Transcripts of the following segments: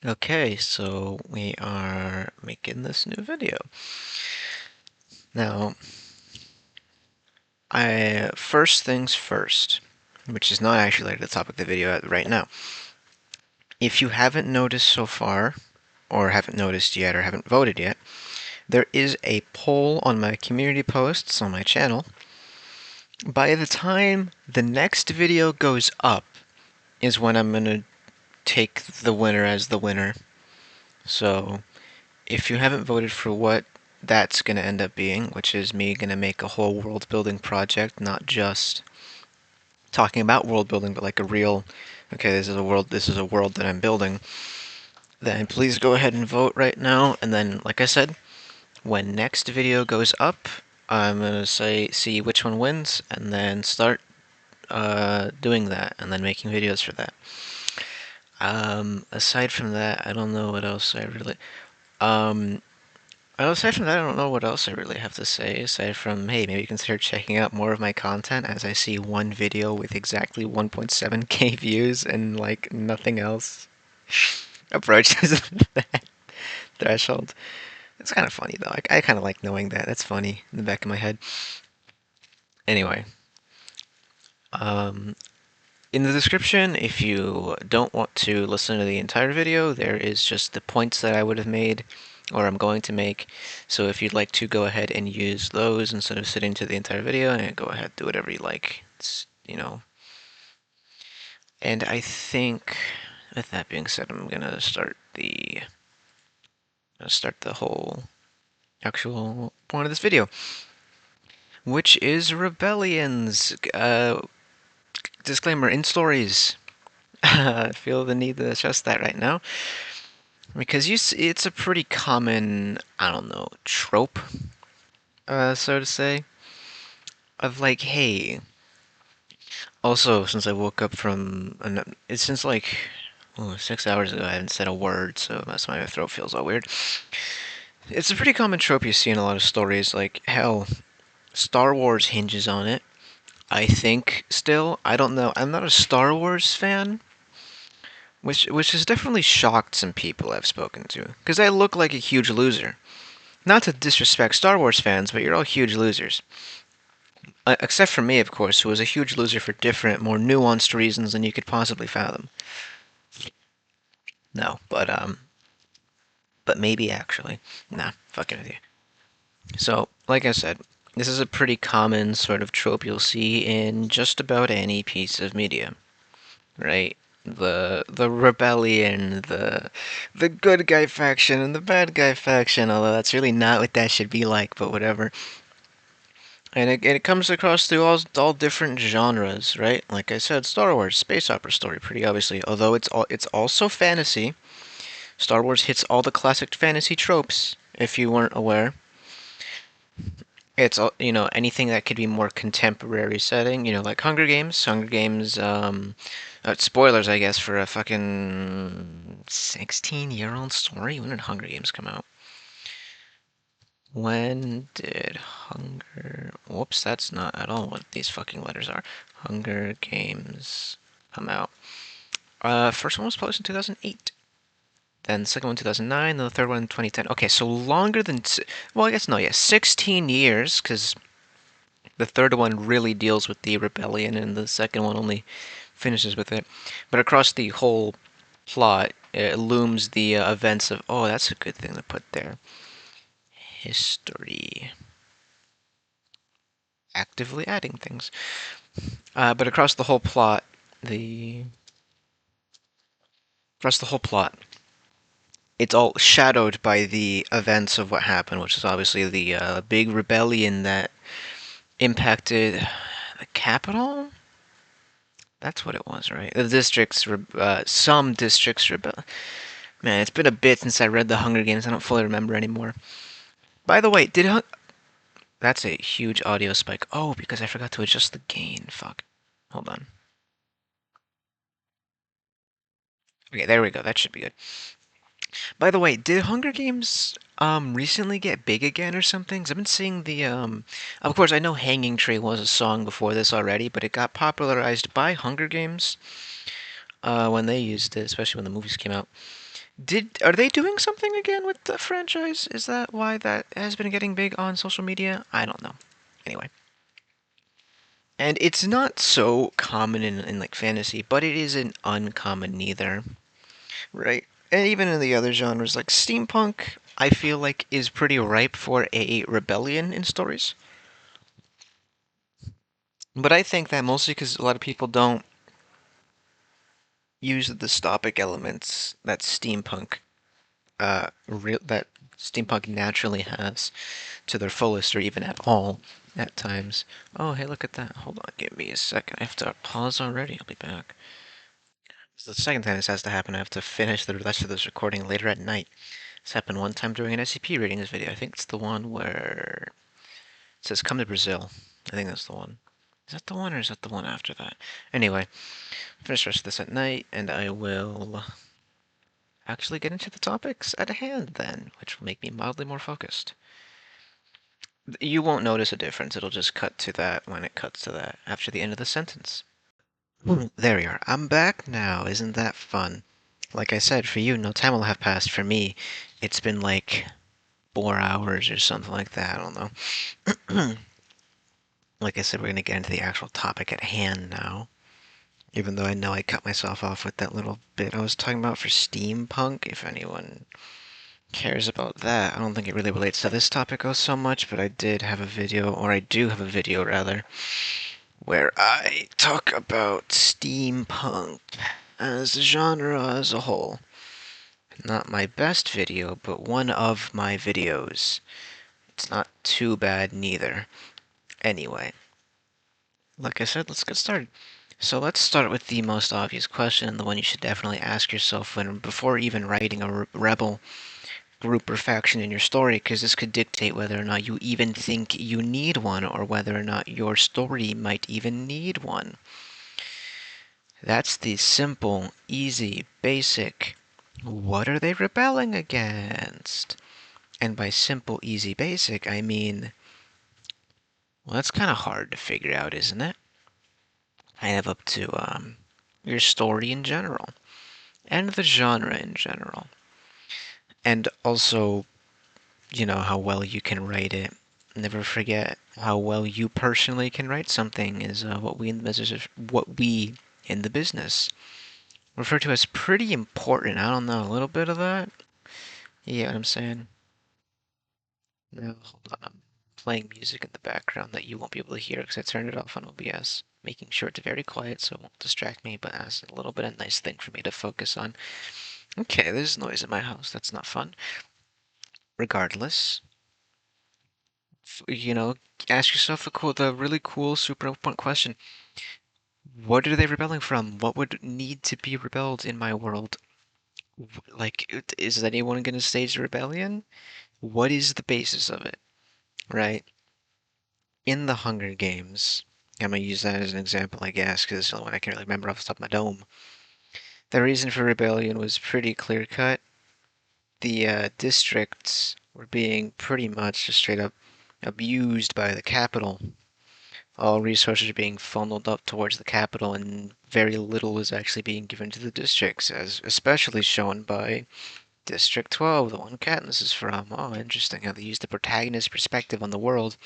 Okay, so we are making this new video. Now, first things first, which is not actually like the topic of the video right now. If you haven't noticed so far, or haven't noticed yet, or haven't voted yet, there is a poll on my community posts on my channel. By the time the next video goes up is when I'm gonna take the winner as the winner. So if you haven't voted for what that's going to end up being, which is me going to make a whole world building project, not just talking about world building, but like a real, okay, this is a world that I'm building, then please go ahead and vote right now. And then, like I said, when next video goes up, I'm going to see which one wins, and then start doing that, and then making videos for that. Aside from that, I don't know what else I really. Um, Well, aside from that, I don't know what else I really have to say, aside from, hey, maybe consider checking out more of my content as I see one video with exactly 1.7k views and, like, nothing else approaches that threshold. It's kind of funny, though. I kind of like knowing that. That's funny in the back of my head. Anyway, um, in the description, if you don't want to listen to the entire video, there is just the points that I would have made or I'm going to make. So if you'd like to go ahead and use those instead of sitting to the entire video, and go ahead, do whatever you like. It's. And I think with that being said, I'm gonna start the whole actual point of this video, which is rebellions. Disclaimer: in stories. I feel the need to stress that right now. Because it's a pretty common, I don't know, trope, so to say, of like, hey. Also, since I woke up from, it's since like 6 hours ago, I haven't said a word, so that's why my throat feels all weird. It's a pretty common trope you see in a lot of stories. Like, hell, Star Wars hinges on it. I think still, I don't know. I'm not a Star Wars fan, which has definitely shocked some people I've spoken to, because I look like a huge loser. Not to disrespect Star Wars fans, but you're all huge losers. Except for me, of course, who was a huge loser for different, more nuanced reasons than you could possibly fathom. No, but maybe actually. Nah, fucking with you. So, like I said, this is a pretty common sort of trope you'll see in just about any piece of media, right? The rebellion, the good guy faction and the bad guy faction, although that's really not what that should be like, but whatever. And it comes across through all different genres, right? Like I said, Star Wars, space opera story, pretty obviously. Although it's also fantasy. Star Wars hits all the classic fantasy tropes. If you weren't aware, it's anything that could be more contemporary setting. Like Hunger Games. Hunger Games. Spoilers, I guess, for a fucking 16-year-old story. When did Hunger Games come out? When did Hunger... Whoops, that's not at all what these fucking letters are. Hunger Games come out. First one was published in 2008. Then the second one 2009, then the third one in 2010. Okay, so longer than... Well, I guess no, yeah, 16 years, because the third one really deals with the rebellion, and the second one only finishes with it. But across the whole plot, it looms the events of... Oh, that's a good thing to put there. History. Actively adding things. But the across the whole plot, it's all shadowed by the events of what happened, which is obviously the big rebellion that impacted the capital. That's what it was, right? The districts, some districts rebel. Man, it's been a bit since I read the Hunger Games. I don't fully remember anymore. By the way, that's a huge audio spike. Oh, because I forgot to adjust the gain. Fuck. Hold on. Okay, there we go. That should be good. By the way, did Hunger Games recently get big again or something? 'Cause I've been seeing the of course I know Hanging Tree was a song before this already, but it got popularized by Hunger Games when they used it, especially when the movies came out. Are they doing something again with the franchise? Is that why that has been getting big on social media? I don't know. Anyway. And it's not so common in like fantasy, but it isn't uncommon neither. Right. And even in the other genres like steampunk, I feel like is pretty ripe for a rebellion in stories. But I think that mostly because a lot of people don't use the dystopic elements that steampunk naturally has to their fullest, or even at all, at times. Oh, hey, look at that! Hold on, give me a second. I have to pause already. I'll be back. This is the second time this has to happen. I have to finish the rest of this recording later at night. This happened one time during an SCP reading this video. I think it's the one where it says "Come to Brazil." I think that's the one. Is that the one, or is that the one after that? Anyway, finish the rest of this at night, and I will actually get into the topics at hand then, which will make me mildly more focused. You won't notice a difference. It'll just cut to that when it cuts to that after the end of the sentence. There we are. I'm back now. Isn't that fun? Like I said, for you, no time will have passed. For me, it's been like 4 hours or something like that. I don't know. Like I said, we're going to get into the actual topic at hand now. Even though I know I cut myself off with that little bit I was talking about for steampunk, if anyone cares about that. I don't think it really relates to this topic so much, but I did have a video, or I do have a video rather, where I talk about steampunk as a genre as a whole. Not my best video, but one of my videos. It's not too bad neither. Anyway, like I said, let's get started. So let's start with the most obvious question, and the one you should definitely ask yourself before even writing a rebel group or faction in your story, because this could dictate whether or not you even think you need one, or whether or not your story might even need one. That's the simple, easy, basic, what are they rebelling against? And by simple, easy, basic, I mean, well, that's kind of hard to figure out, isn't it? Kind of up to your story in general, and the genre in general. And also, how well you can write it. Never forget how well you personally can write something is what we in the business refer to as pretty important. I don't know, a little bit of that. You get what I'm saying? No, hold on. I'm playing music in the background that you won't be able to hear because I turned it off on OBS, making sure it's very quiet so it won't distract me, but as a little bit of a nice thing for me to focus on. Okay, there's noise in my house. That's not fun. Regardless, you know, ask yourself the really cool, super important question. What are they rebelling from? What would need to be rebelled in my world? Like, is anyone going to stage a rebellion? What is the basis of it, right? In the Hunger Games, I'm going to use that as an example, I guess, because it's the only one I can really remember off the top of my dome. The reason for rebellion was pretty clear cut. The districts were being pretty much just straight up abused by the capital. All resources are being funneled up towards the capital, and very little was actually being given to the districts, as especially shown by District 12, the one Katniss is from. Oh, interesting how they use the protagonist's perspective on the world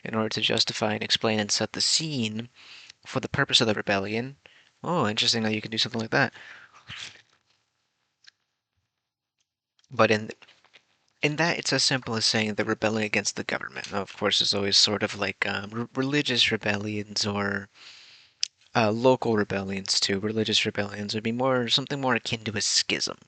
in order to justify and explain and set the scene for the purpose of the rebellion. Oh, interesting how you can do something like that. But in that, it's as simple as saying they're rebelling against the government. Now, of course, there's always sort of like religious rebellions or local rebellions too. Religious rebellions would be something more akin to a schism.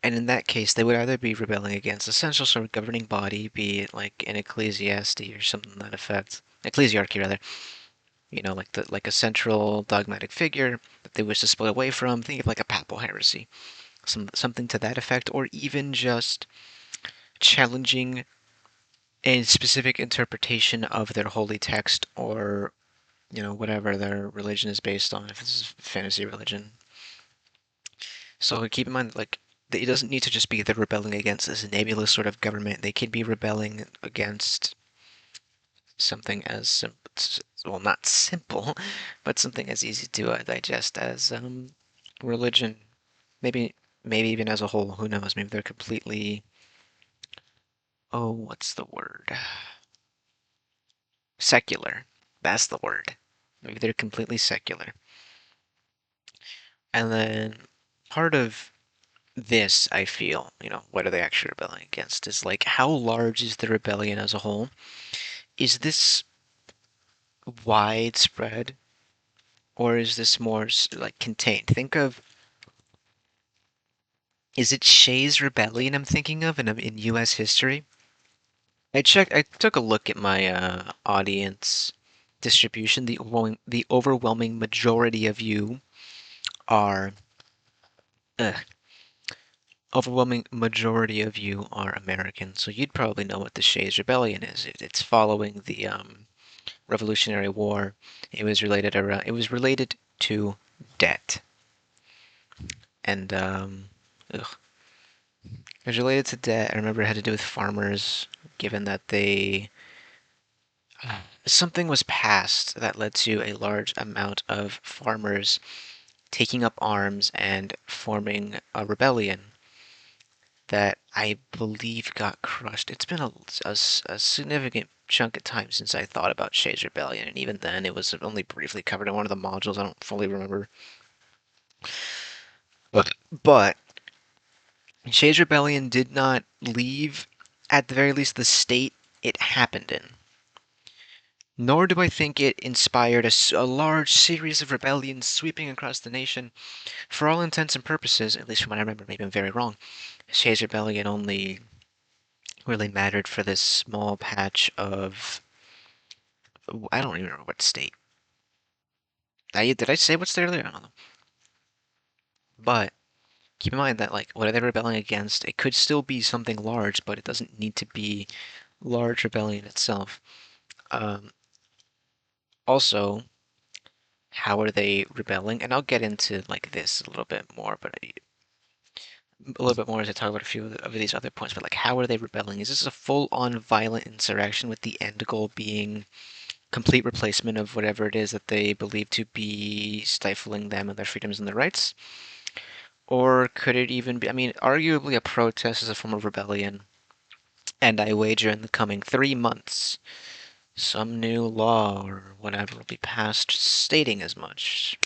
And in that case, they would either be rebelling against a central sort of governing body, be it like an ecclesiasty or something to that effect, ecclesiarchy rather. Like a central dogmatic figure that they wish to split away from. Think of like a papal heresy, something to that effect, or even just challenging a specific interpretation of their holy text, or whatever their religion is based on, if it's fantasy religion. So keep in mind, like, it doesn't need to just be they're rebelling against this nebulous sort of government. They could be rebelling against something as simple, well, not simple, but something as easy to digest as religion. Maybe maybe even as a whole, who knows? Maybe they're completely, oh, what's the word? Secular. That's the word. Maybe they're completely secular. And then part of this, I feel, what are they actually rebelling against? Is like how large is the rebellion as a whole? Is this widespread or is this more like contained? Think of, is it Shays Rebellion I'm thinking of in U.S. history? I took a look at my audience distribution. The overwhelming majority of you are, uh, overwhelming majority of you are American, so you'd probably know what the Shays Rebellion is. It's following the Revolutionary War. It was related to debt, and ugh, it was related to debt. I remember it had to do with farmers, given that they something was passed that led to a large amount of farmers taking up arms and forming a rebellion that I believe got crushed. It's been a significant chunk of time since I thought about Shay's Rebellion, and even then it was only briefly covered in one of the modules. I don't fully remember. But Shay's Rebellion did not leave, at the very least, the state it happened in. Nor do I think it inspired a large series of rebellions sweeping across the nation. For all intents and purposes, at least from what I remember, maybe I'm very wrong, Shay's Rebellion only really mattered for this small patch of, I don't even remember what state. Did I say what's there earlier? I don't know. But keep in mind that like what are they rebelling against? It could still be something large, but it doesn't need to be large rebellion itself. Um, Also, how are they rebelling? And I'll get into like this a little bit more, but a little bit more as I talk about a few of these other points. But like, how are they rebelling? Is this a full-on violent insurrection with the end goal being complete replacement of whatever it is that they believe to be stifling them and their freedoms and their rights? Or could it even be, I mean, arguably a protest is a form of rebellion, and I wager in the coming 3 months, some new law or whatever will be passed stating as much.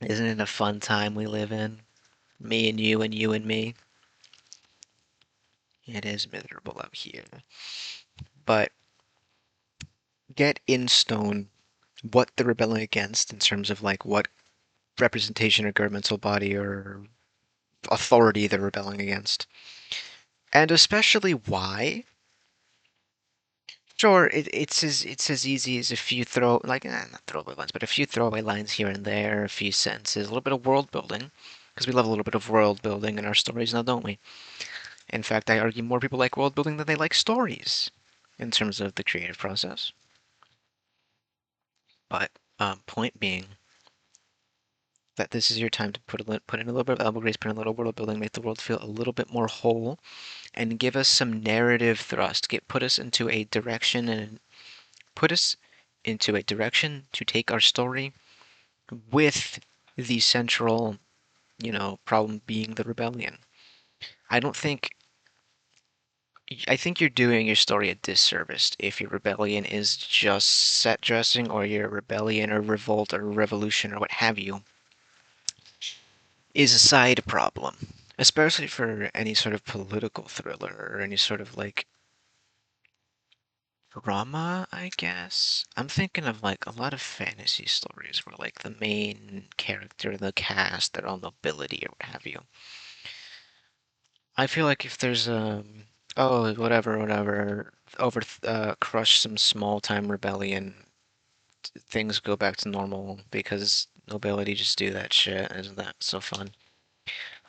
Isn't it a fun time we live in? Me and you and me. It is miserable out here. But get in stone what they're rebelling against in terms of like what representation or governmental body or authority they're rebelling against. And especially why. Sure, it's as easy as a few not throwaway lines, but a few throwaway lines here and there, a few sentences, a little bit of world building, because we love a little bit of world building in our stories now, don't we? In fact, I argue more people like world building than they like stories, in terms of the creative process. But point being that this is your time to put in a little bit of elbow grease, put in a little world building, make the world feel a little bit more whole, and give us some narrative thrust. Put us into a direction and put us into a direction to take our story with the central, problem being the rebellion. I don't think I think you're doing your story a disservice if your rebellion is just set dressing or your rebellion or revolt or revolution or what have you is a side problem. Especially for any sort of political thriller or any sort of like drama, I guess. I'm thinking of like a lot of fantasy stories where like the main character, the cast, they're all nobility or what have you. I feel like if there's oh whatever crush some small time rebellion, things go back to normal because nobility just do that shit. Isn't that so fun?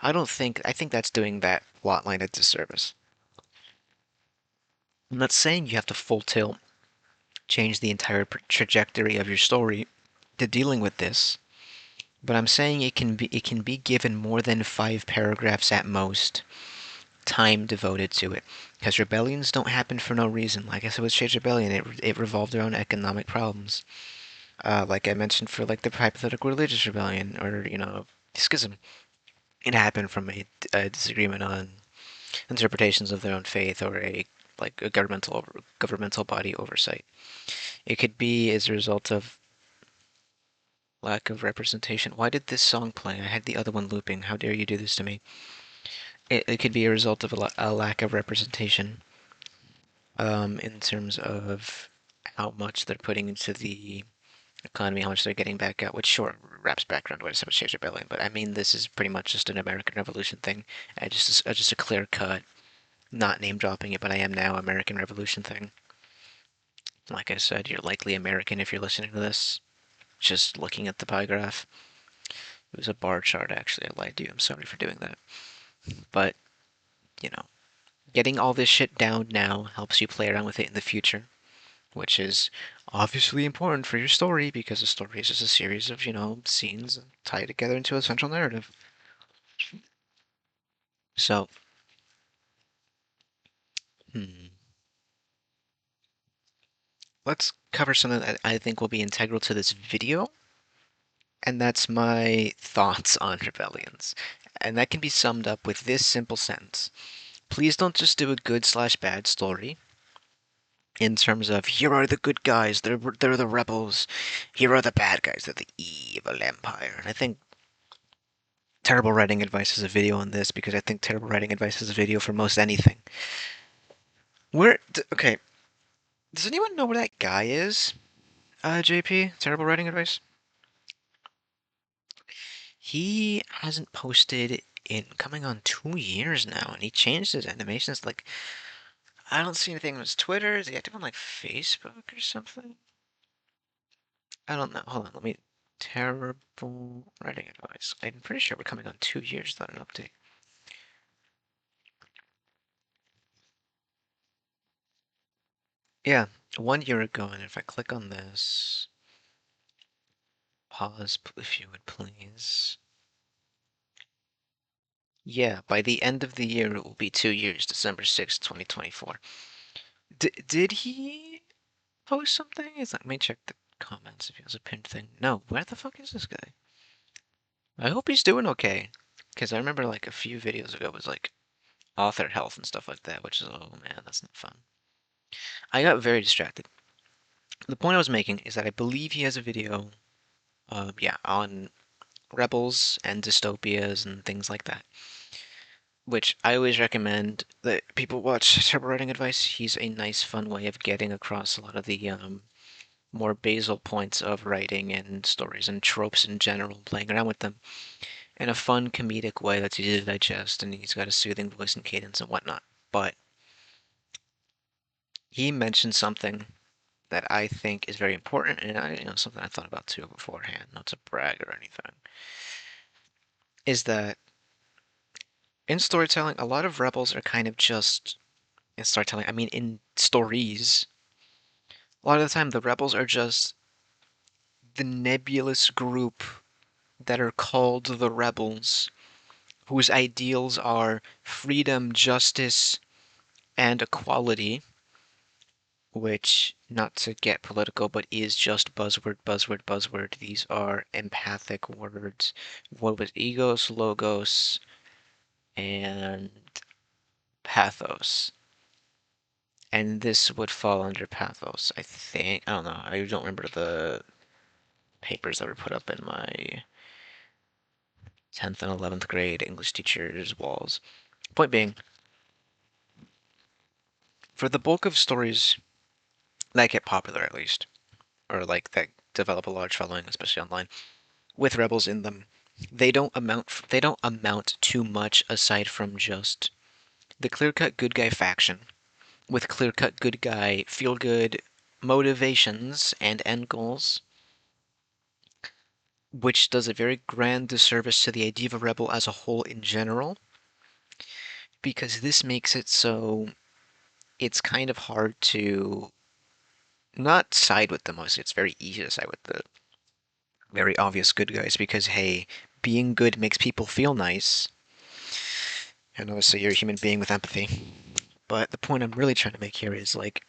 I think that's doing that plotline a disservice. I'm not saying you have to full tilt change the entire trajectory of your story to dealing with this, but I'm saying it can be given more than 5 paragraphs at most time devoted to it. Because rebellions don't happen for no reason. Like I said with Shade's Rebellion, it revolved around economic problems. Like I mentioned for like the hypothetical religious rebellion, or schism. It happened from a disagreement on interpretations of their own faith or a like a governmental body oversight. It could be as a result of lack of representation. Why did this song play? I had the other one looping. How dare you do this to me? It could be a result of a lack of representation in terms of how much they're putting into the economy, how much they're getting back out, which sure wraps back around to what I said with Shakespeare Rebellion, but I mean this is pretty much just an American Revolution thing. Just a clear cut, not name dropping it, but I am now American Revolution thing. Like I said, you're likely American if you're listening to this. Just looking at the pie graph. It was a bar chart, actually. I lied to you. I'm sorry for doing that. But, you know, getting all this shit down now helps you play around with it in the future, which is obviously important for your story because a story is just a series of, scenes tied together into a central narrative. So, hmm, let's cover something that I think will be integral to this video, and that's my thoughts on rebellions. And that can be summed up with this simple sentence. Please don't just do a good/bad story in terms of here are the good guys, they're the rebels, here are the bad guys, they're the evil empire. And I think terrible writing advice is a video on this because I think terrible writing advice is a video for most anything. Okay, does anyone know where that guy is? JP, terrible writing advice. He hasn't posted in coming on 2 years now, and he changed his animations. Like, I don't see anything on his Twitter. Is he active on like Facebook or something? I don't know. Hold on, let me. Terrible writing advice. I'm pretty sure we're coming on 2 years without an update. Yeah, 1 year ago, and if I click on this, pause if you would please. Yeah, by the end of the year, it will be 2 years, December 6th, 2024. Did he post something? Let me check the comments if he has a pinned thing. No, where the fuck is this guy? I hope he's doing okay. Because I remember like a few videos ago it was like author health and stuff like that, which is, oh man, that's not fun. I got very distracted. The point I was making is that I believe he has a video, yeah, on rebels and dystopias and things like that, which I always recommend that people watch Terrible Writing Advice. He's a nice, fun way of getting across a lot of the more basal points of writing and stories and tropes in general, playing around with them in a fun, comedic way that's easy to digest, and he's got a soothing voice and cadence and whatnot. But he mentioned something that I think is very important, and something I thought about too beforehand, not to brag or anything, is that in storytelling, a lot of rebels are kind of just in storytelling. I mean, in stories, a lot of the time the rebels are just the nebulous group that are called the rebels, whose ideals are freedom, justice, and equality, which, not to get political, but is just buzzword, buzzword, buzzword. These are empathic words. What was egos, logos, and pathos? And this would fall under pathos, I think. I don't know. I don't remember the papers that were put up in my 10th and 11th grade English teacher's walls. Point being, for the bulk of stories that get popular, at least, or like that develop a large following, especially online, with rebels in them, they don't amount to much aside from just the clear-cut good guy faction with clear-cut good guy feel-good motivations and end goals, which does a very grand disservice to the idea of a rebel as a whole in general, because this makes it so it's kind of hard to not side with them. Obviously, it's very easy to side with the very obvious good guys because, hey, being good makes people feel nice, and obviously you're a human being with empathy. But the point I'm really trying to make here is like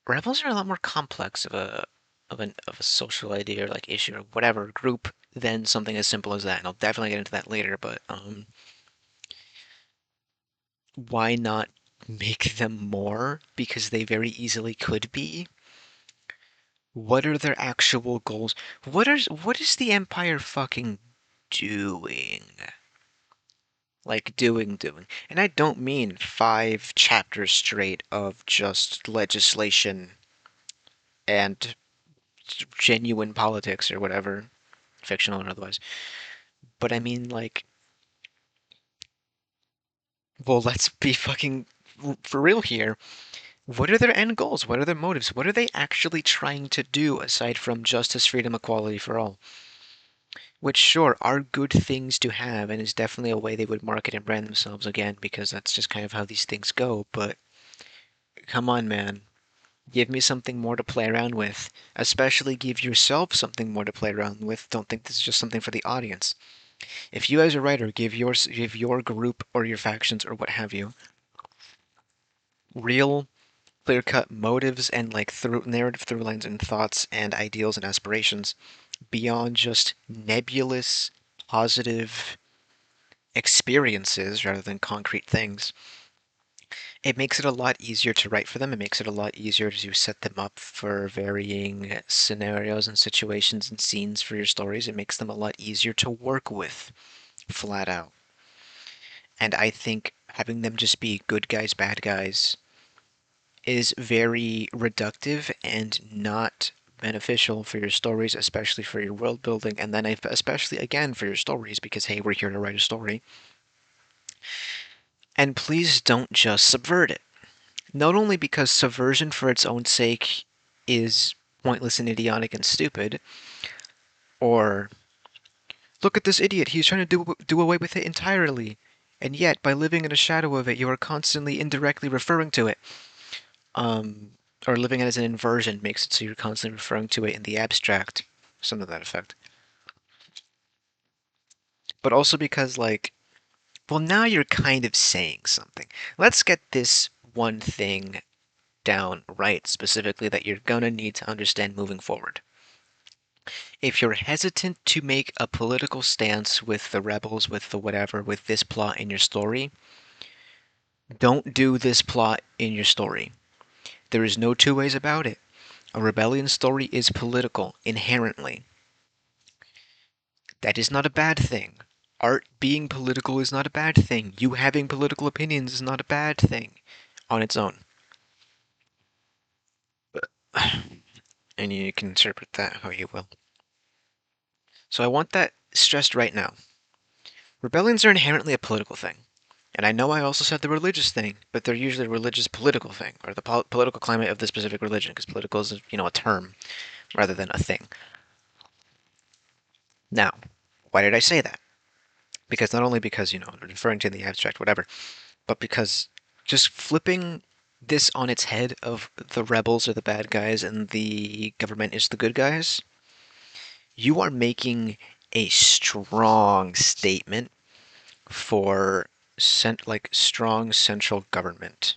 rebels are a lot more complex of a social idea or like issue or whatever group than something as simple as that. And I'll definitely get into that later, but why not make them more? Because they very easily could be. What are their actual goals? What is the Empire fucking doing? Like doing. And I don't mean 5 chapters straight of just legislation and genuine politics or whatever, fictional or otherwise. But I mean like, well, let's be fucking for real here. What are their end goals? What are their motives? What are they actually trying to do aside from justice, freedom, equality for all? Which, sure, are good things to have, and is definitely a way they would market and brand themselves again, because that's just kind of how these things go. But come on, man. Give me something more to play around with. Especially give yourself something more to play around with. Don't think this is just something for the audience. If you, as a writer, give your group or your factions or what have you real clear-cut motives and like through narrative through lines and thoughts and ideals and aspirations beyond just nebulous positive experiences rather than concrete things, it makes it a lot easier to write for them. It makes it a lot easier to set them up for varying scenarios and situations and scenes for your stories. It makes them a lot easier to work with, flat out. And I think having them just be good guys, bad guys is very reductive and not beneficial for your stories, especially for your world building, and then especially again for your stories, because hey, we're here to write a story. And please don't just subvert it. Not only because subversion for its own sake is pointless and idiotic and stupid, or look at this idiot, he's trying to do away with it entirely, and yet by living in a shadow of it, you are constantly indirectly referring to it. Um, or living it as an inversion makes it so you're constantly referring to it in the abstract, something to that effect. But also because, like, well, now you're kind of saying something. Let's get this one thing down right, specifically that you're gonna need to understand moving forward. If you're hesitant to make a political stance with the rebels, with the whatever, with this plot in your story, don't do this plot in your story. There is no two ways about it. A rebellion story is political, inherently. That is not a bad thing. Art being political is not a bad thing. You having political opinions is not a bad thing on its own. And you can interpret that how you will. So I want that stressed right now. Rebellions are inherently a political thing. And I know I also said the religious thing, but they're usually a religious political thing, or the political climate of the specific religion, because political is, a term rather than a thing. Now, why did I say that? Because not only because, referring to the abstract, whatever, but because just flipping this on its head of the rebels are the bad guys and the government is the good guys, you are making a strong statement for strong central government,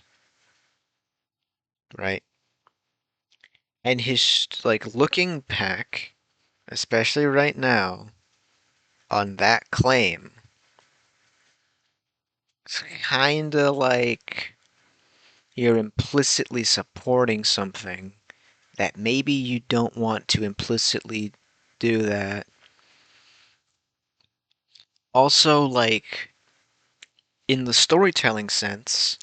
right? And his like looking back, especially right now, on that claim, it's kinda like you're implicitly supporting something that maybe you don't want to implicitly do that. Also, like, in the storytelling sense,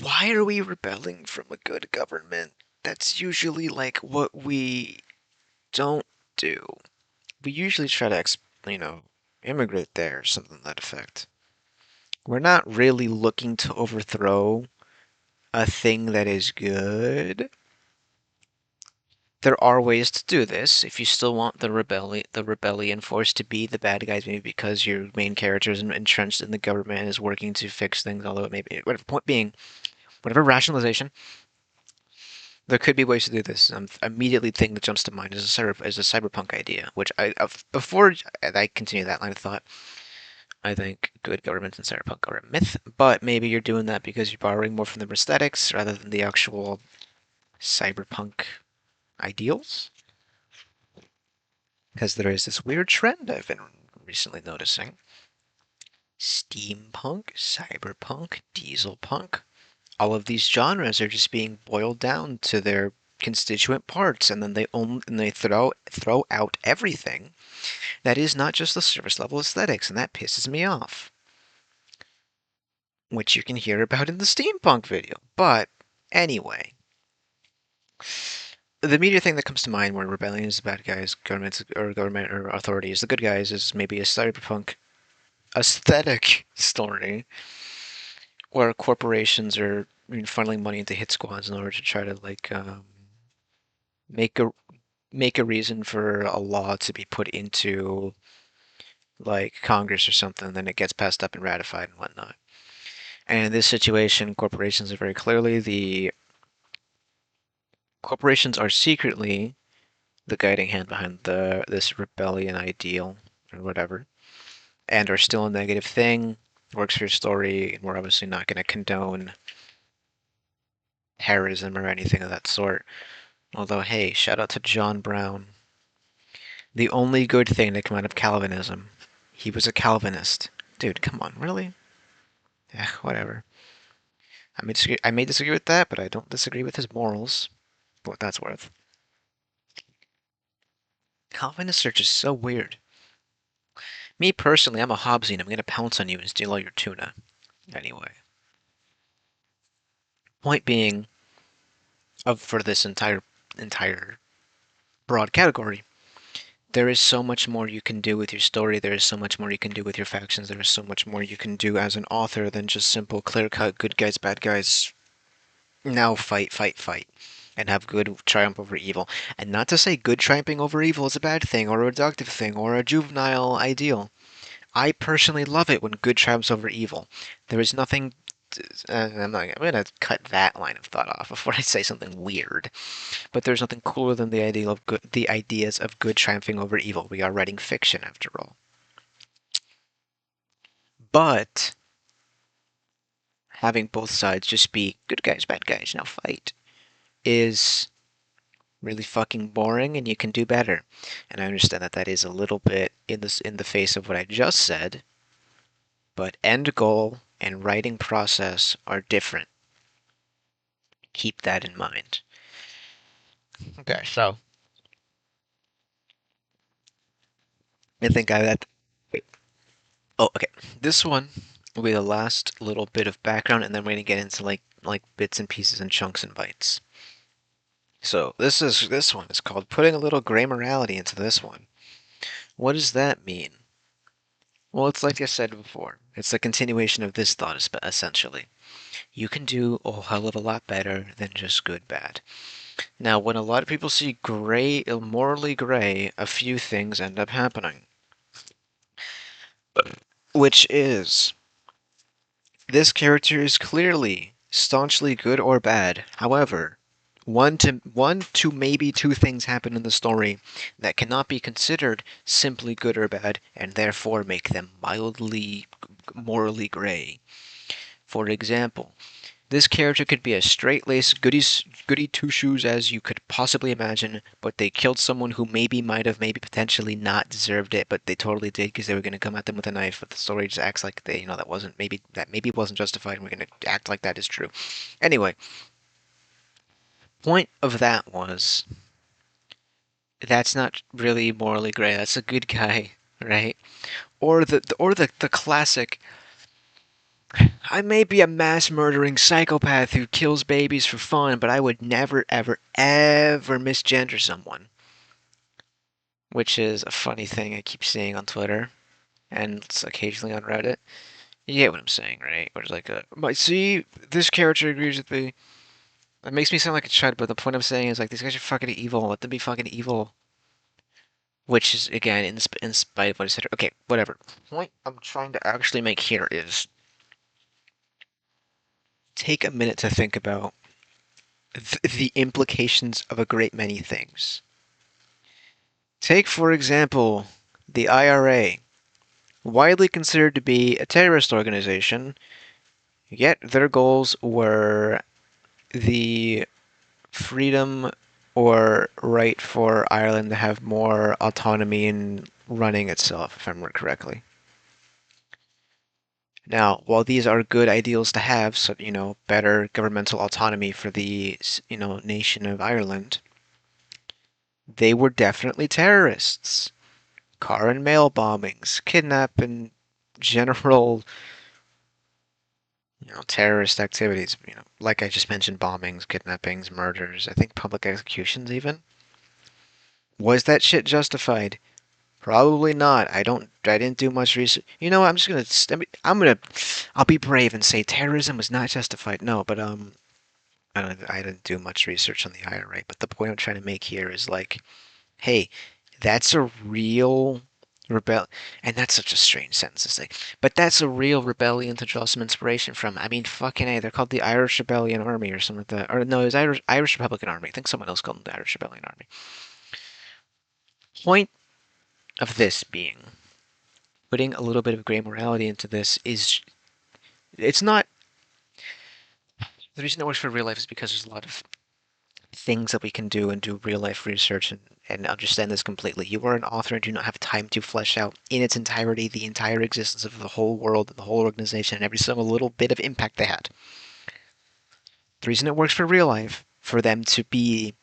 why are we rebelling from a good government? That's usually like what we don't do. We usually try to, immigrate there, or something to that effect. We're not really looking to overthrow a thing that is good. There are ways to do this. If you still want the rebellion force to be the bad guys, maybe because your main character is entrenched in the government and is working to fix things, although it may be whatever. Point being, whatever rationalization, there could be ways to do this. Immediately, thing that jumps to mind is a cyberpunk idea, which before I continue that line of thought, I think good governments and cyberpunk are a myth. But maybe you're doing that because you're borrowing more from the aesthetics rather than the actual cyberpunk ideals. Because there is this weird trend I've been recently noticing. Steampunk, cyberpunk, dieselpunk. All of these genres are just being boiled down to their constituent parts, and then they throw out everything that is not just the surface level aesthetics, and that pisses me off. Which you can hear about in the steampunk video. But anyway, the immediate thing that comes to mind where rebellion is the bad guys, government or authority is the good guys is maybe a cyberpunk aesthetic story where corporations are funneling money into hit squads in order to try to make a reason for a law to be put into like Congress or something, then it gets passed up and ratified and whatnot. And in this situation, corporations are very clearly the corporations are secretly the guiding hand behind this rebellion ideal or whatever, and are still a negative thing. Works for your story, and we're obviously not going to condone terrorism or anything of that sort. Although, hey, shout out to John Brown. The only good thing that came out of Calvinism. He was a Calvinist. Dude, come on, really? Whatever. I may disagree with that, but I don't disagree with his morals, for what that's worth. Calvinists are just so weird. Me personally, I'm a Hobbesian. I'm gonna pounce on you and steal all your tuna. Anyway. Point being, for this entire broad category, there is so much more you can do with your story. There is so much more you can do with your factions. There is so much more you can do as an author than just simple, clear-cut, good guys, bad guys. Now fight, fight, fight, and have good triumph over evil. And not to say good triumphing over evil is a bad thing, or a reductive thing, or a juvenile ideal. I personally love it when good triumphs over evil. There is nothing. I'm gonna cut that line of thought off before I say something weird. But there's nothing cooler than the ideas of good triumphing over evil. We are writing fiction, after all. But having both sides just be good guys, bad guys, now fight, is really fucking boring, and you can do better. And I understand that that is a little bit in the face of what I just said, but end goal and writing process are different. Keep that in mind. Okay, so I think I that. Wait. Oh, okay. This one will be the last little bit of background, and then we're gonna get into like bits and pieces and chunks and bites. So this one is called putting a little gray morality into this one. What does that mean? Well, it's like I said before. It's a continuation of this thought, essentially. You can do a hell of a lot better than just good bad. Now, when a lot of people see gray, morally gray, a few things end up happening. Which is, this character is clearly staunchly good or bad. However, one to maybe two things happen in the story that cannot be considered simply good or bad, and therefore make them mildly morally gray. For example, this character could be as straight-laced, goody two-shoes as you could possibly imagine, but they killed someone who might have, potentially not deserved it, but they totally did because they were going to come at them with a knife. But the story just acts like that maybe wasn't justified, and we're going to act like that is true. Anyway, point of that was that's not really morally gray. That's a good guy, right? Or the classic. I may be a mass murdering psychopath who kills babies for fun, but I would never, ever, ever misgender someone. Which is a funny thing I keep seeing on Twitter and occasionally on Reddit. You get what I'm saying, right? Where it's like, see, this character agrees with me. It makes me sound like a chud, but the point I'm saying is like, these guys are fucking evil. Let them be fucking evil. Which is, again, in spite of what I said. Okay, whatever. The point I'm trying to actually make here is take a minute to think about the implications of a great many things. Take, for example, the IRA, widely considered to be a terrorist organization, yet their goals were the freedom or right for Ireland to have more autonomy in running itself, if I remember correctly. Now, while these are good ideals to have, so better governmental autonomy for the nation of Ireland, they were definitely terrorists. Car and mail bombings, kidnapping, general terrorist activities. Like I just mentioned, bombings, kidnappings, murders. I think public executions even. Was that shit justified? Probably not. I didn't do much research. You know what? I'll be brave and say terrorism was not justified. No, but I didn't do much research on the IRA. But the point I'm trying to make here is like, hey, that's a real rebel, and that's such a strange sentence to say. But that's a real rebellion to draw some inspiration from. I mean, fucking a, they're called the Irish Rebellion Army or something like that. Or no, it was Irish Republican Army. I think someone else called them the Irish Rebellion Army. Point of this being putting a little bit of gray morality into this is it's not the reason it works for real life is because there's a lot of things that we can do and do real life research and understand this completely. You are an author and do not have time to flesh out in its entirety the entire existence of the whole world, the whole organization, and every single little bit of impact they had. The reason it works for real life, for them to be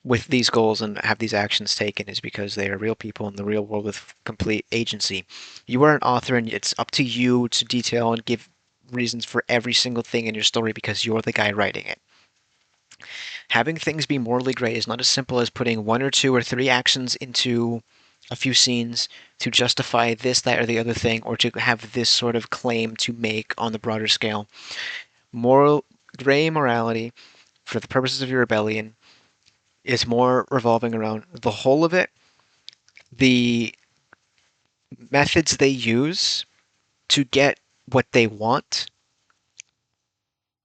with these goals and have these actions taken, is because they are real people in the real world with complete agency. You are an author and it's up to you to detail and give reasons for every single thing in your story because you're the guy writing it. Having things be morally gray is not as simple as putting one or two or three actions into a few scenes to justify this, that, or the other thing, or to have this sort of claim to make on the broader scale. Moral gray morality, for the purposes of your rebellion, is more revolving around the whole of it, the methods they use to get what they want,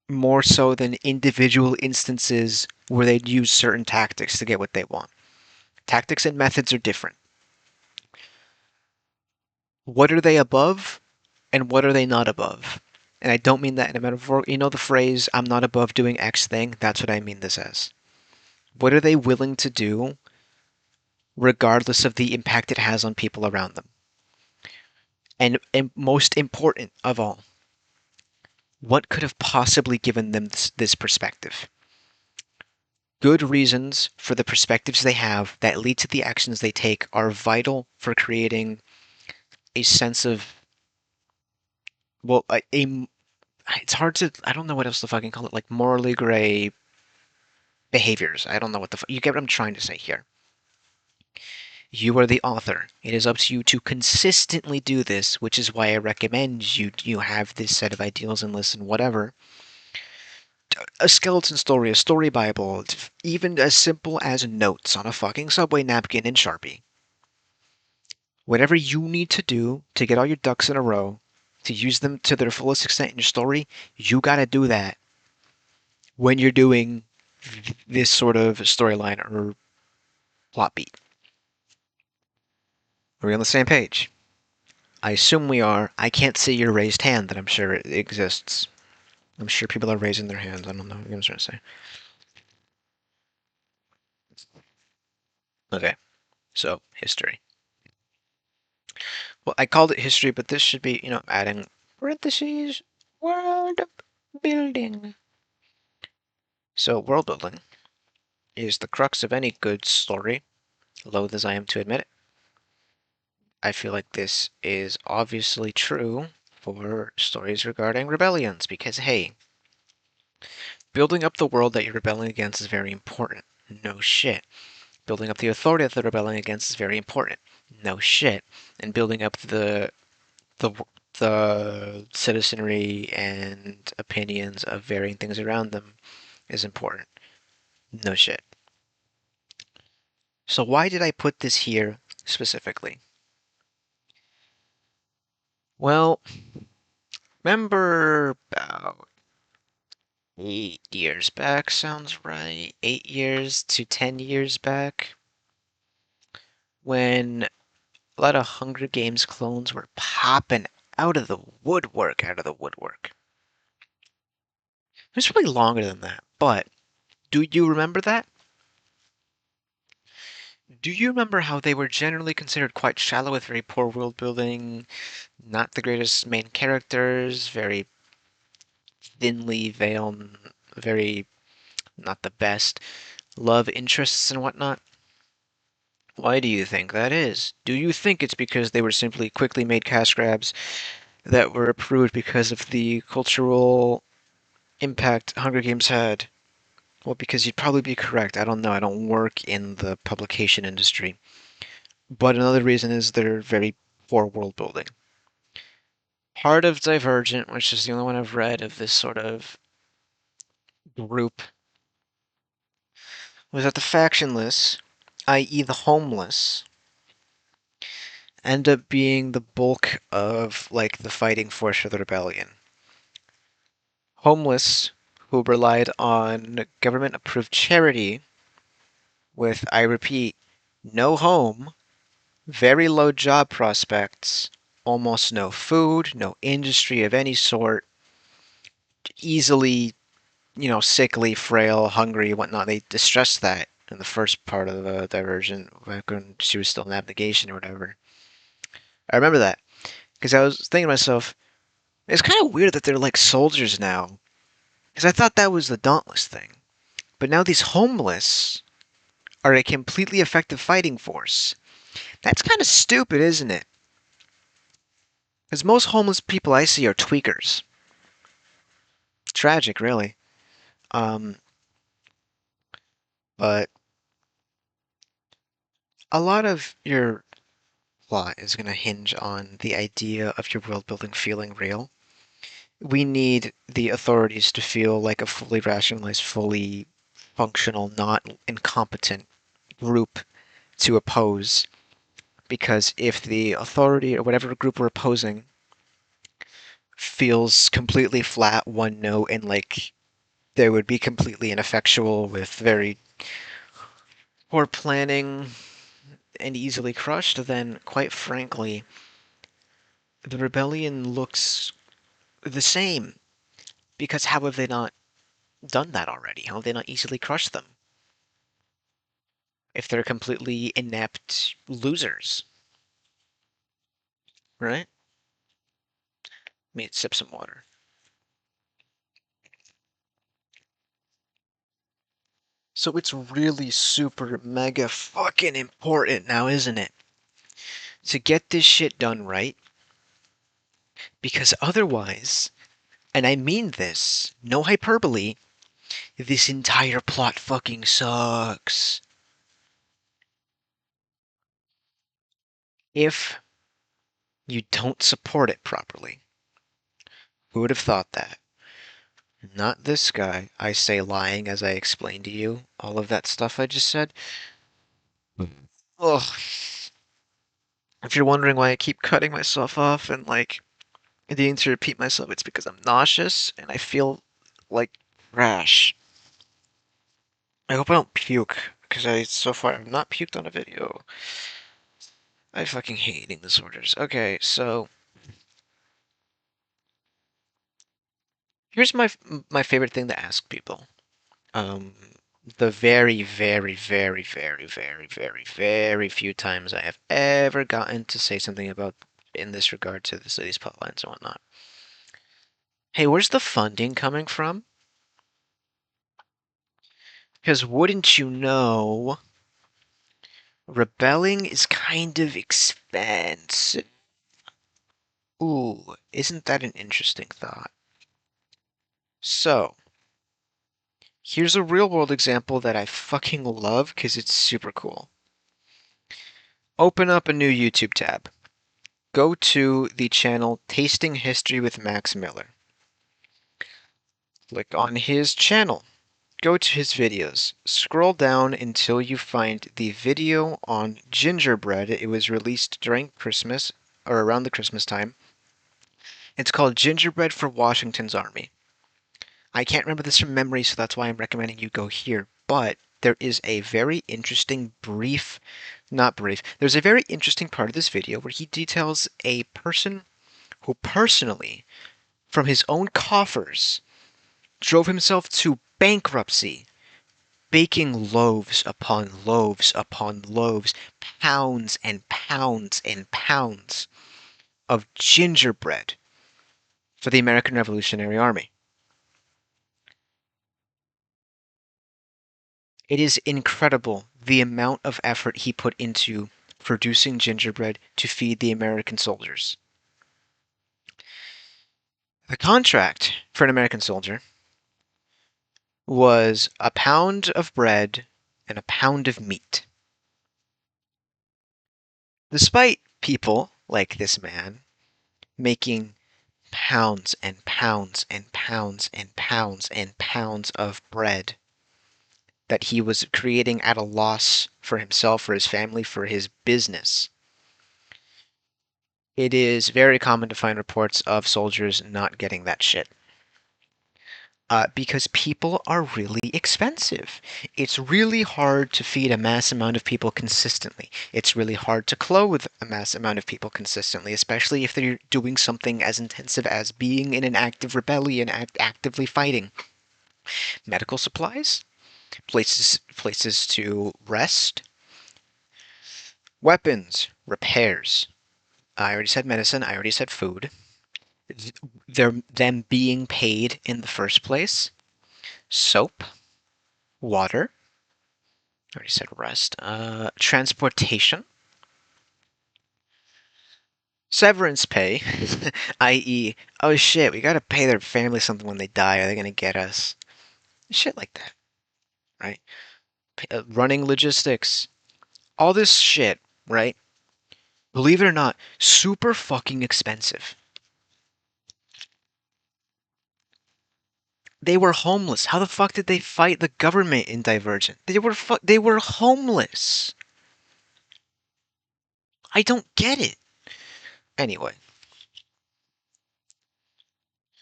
more so than individual instances where they'd use certain tactics to get what they want. Tactics and methods are different. What are they above and what are they not above? And I don't mean that in a metaphor. You know the phrase, I'm not above doing X thing? That's what I mean this as. What are they willing to do regardless of the impact it has on people around them? And most important of all, what could have possibly given them this perspective? Good reasons for the perspectives they have that lead to the actions they take are vital for creating a sense of, well, it's hard to, I don't know what else to fucking call it, like morally gray behaviors. I don't know what you get what I'm trying to say here. You are the author. It is up to you to consistently do this, which is why I recommend you have this set of ideals and listen, whatever. A skeleton story, a story Bible, even as simple as notes on a fucking subway napkin in Sharpie. Whatever you need to do to get all your ducks in a row, to use them to their fullest extent in your story, you gotta do that when you're doing this sort of storyline or plot beat. Are we on the same page? I assume we are. I can't see your raised hand, that I'm sure it exists. I'm sure people are raising their hands. I don't know what I'm trying to say. Okay, so history. Well, I called it history, but this should be, adding parentheses, world building. So, world building is the crux of any good story, loath as I am to admit it. I feel like this is obviously true for stories regarding rebellions, because hey, building up the world that you're rebelling against is very important. No shit. Building up the authority that they're rebelling against is very important. No shit. And building up the the citizenry and opinions of varying things around them is important. No shit. So why did I put this here specifically? Well, remember about 8 years back, sounds right. 8 years to 10 years back, when a lot of Hunger Games clones were popping out of the woodwork, out of the woodwork. It was probably longer than that, but do you remember that? Do you remember how they were generally considered quite shallow with very poor world building, not the greatest main characters, very thinly veiled, very not the best love interests and whatnot? Why do you think that is? Do you think it's because they were simply quickly made cash grabs that were approved because of the cultural impact Hunger Games had? Well, because you'd probably be correct. I don't know. I don't work in the publication industry. But another reason is they're very poor world building. Part of Divergent, which is the only one I've read of this sort of group, was that the factionless, i.e., the homeless, end up being the bulk of like the fighting force for the rebellion. Homeless, who relied on government-approved charity with, I repeat, no home, very low job prospects, almost no food, no industry of any sort, easily, sickly, frail, hungry, whatnot. They distressed that in the first part of the Divergent, back when she was still in navigation or whatever. I remember that because I was thinking to myself, it's kind of weird that they're like soldiers now, because I thought that was the Dauntless thing. But now these homeless are a completely effective fighting force. That's kind of stupid, isn't it? Because most homeless people I see are tweakers. It's tragic, really. Um, but a lot of your plot is going to hinge on the idea of your world building feeling real. We need the authorities to feel like a fully rationalized, fully functional, not incompetent group to oppose. Because if the authority or whatever group we're opposing feels completely flat, one note, and like they would be completely ineffectual with very poor planning and easily crushed, then quite frankly, the rebellion looks the same. Because how have they not done that already? How have they not easily crushed them? If they're completely inept losers, right? Let me sip some water. So it's really super mega fucking important now, isn't it? To get this shit done right. Because otherwise, and I mean this, no hyperbole, this entire plot fucking sucks. If you don't support it properly. Who would have thought that? Not this guy. I say lying as I explained to you all of that stuff I just said. Ugh. If you're wondering why I keep cutting myself off and like needing to repeat myself, it's because I'm nauseous and I feel like trash. I hope I don't puke because I so far have not puked on a video. I fucking hate eating disorders. Okay, so here's my favorite thing to ask people. Um, the very, very, very, very, very, very, very few times I have ever gotten to say something about in this regard to the city's plotlines and whatnot. Hey, where's the funding coming from? Because wouldn't you know, rebelling is kind of expensive. Ooh, isn't that an interesting thought? So, here's a real world example that I fucking love because it's super cool. Open up a new YouTube tab. Go to the channel Tasting History with Max Miller. Click on his channel. Go to his videos. Scroll down until you find the video on gingerbread. It was released during Christmas, or around the Christmas time. It's called Gingerbread for Washington's Army. I can't remember this from memory, so that's why I'm recommending you go here. But there is a very interesting not brief, there's a very interesting part of this video where he details a person who personally, from his own coffers, drove himself to bankruptcy baking loaves upon loaves upon loaves, pounds and pounds and pounds of gingerbread for the American Revolutionary Army. It is incredible the amount of effort he put into producing gingerbread to feed the American soldiers. The contract for an American soldier was a pound of bread and a pound of meat. Despite people like this man making pounds and pounds and pounds and pounds and pounds of bread that he was creating at a loss for himself, for his family, for his business. It is very common to find reports of soldiers not getting that shit. Because people are really expensive. It's really hard to feed a mass amount of people consistently. It's really hard to clothe a mass amount of people consistently, especially if they're doing something as intensive as being in an active rebellion, actively fighting. Medical supplies, places to rest, weapons, repairs. I already said medicine. I already said food. Them being paid in the first place. Soap, water. I already said rest. Transportation. Severance pay, i.e., oh shit, we gotta pay their family something when they die. Are they gonna get us? Shit like that, right? Running logistics. All this shit, right? Believe it or not, super fucking expensive. They were homeless. How the fuck did they fight the government in Divergent? They were homeless. I don't get it. Anyway,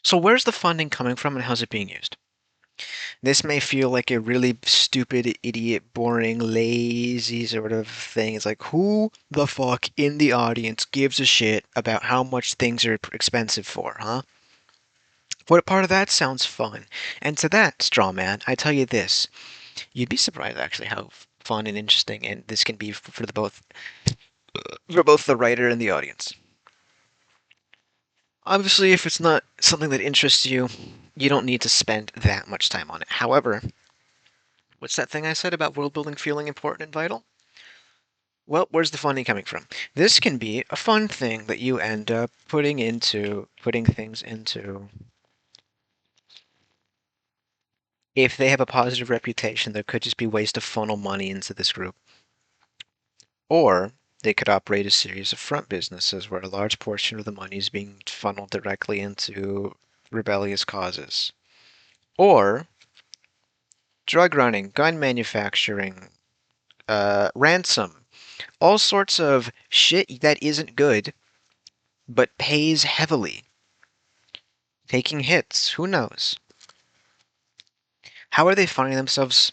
so where's the funding coming from and how's it being used? This may feel like a really stupid, idiot, boring, lazy sort of thing. It's like, who the fuck in the audience gives a shit about how much things are expensive for, huh? What part of that sounds fun? And to that, straw man, I tell you this: you'd be surprised actually how fun and interesting and this can be for both the writer and the audience. Obviously, if it's not something that interests you, you don't need to spend that much time on it. However, what's that thing I said about world building feeling important and vital? Well, where's the funding coming from? This can be a fun thing that you end up putting things into. If they have a positive reputation, there could just be ways to funnel money into this group. Or they could operate a series of front businesses where a large portion of the money is being funneled directly into rebellious causes. Or drug running, gun manufacturing, ransom, all sorts of shit that isn't good but pays heavily. Taking hits, who knows? How are they finding themselves